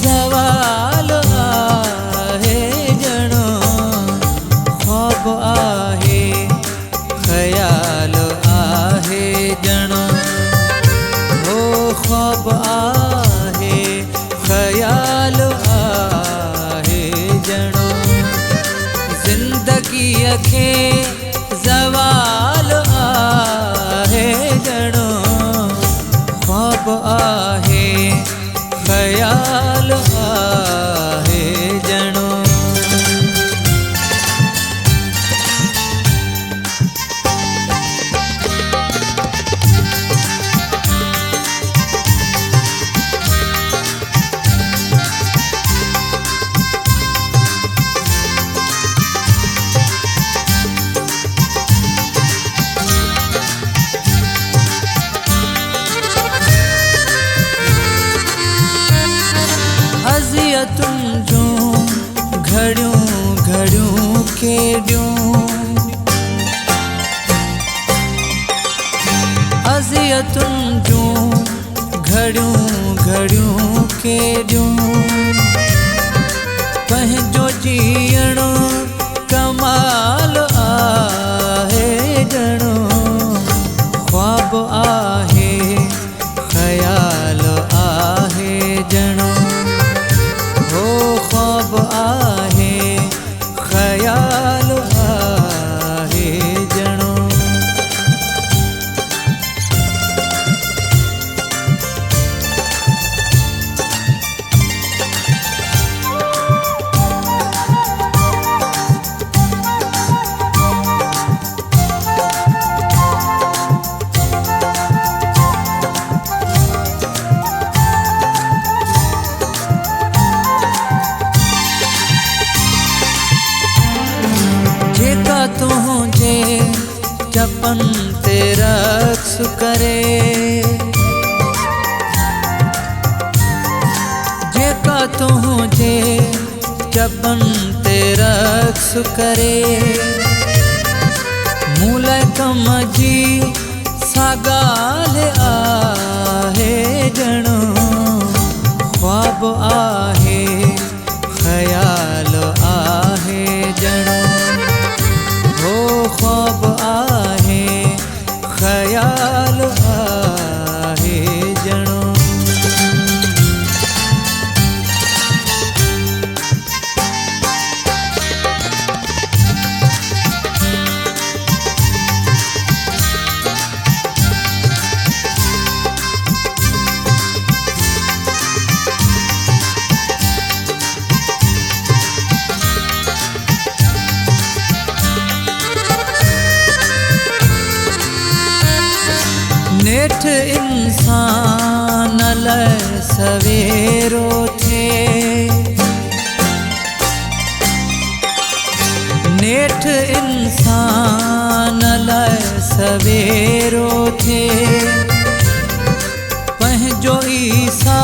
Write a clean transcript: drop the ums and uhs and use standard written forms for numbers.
ज़वाल आहे जणो ख्वाब आहे ख्याल आहे जणो हो ख्वाब आहे ख्याल आहे जणो ज़िंदगी खे ज़वाल आहे जणो ख्वाब आहे ख्याल आहे जणो अज़ियतुन जूं घड़ियूं घड़ियूं केॾियूं अज़ियतुन जूं घड़ियूं घड़ियूं केॾियूं पंहिंजो जीअण कमाल आहे जणो ख्वाब आहे ख्याल आहे जणो हो ख्वाब आहे ख्याल आहे जणो जेका तुझे चपन ते रक्स करे जेका तुझे चपन ते रक्स करे मूल कम जी सागाल आहे जणो ख्वाब आहे ख्याल आहे जणो हो ख्वाब आहे ख्याल आहे जणो नेठ इंसान लाइ सवेरो थे नेठ इंसान लाइ सवेरो थे पंहिंजो ईसा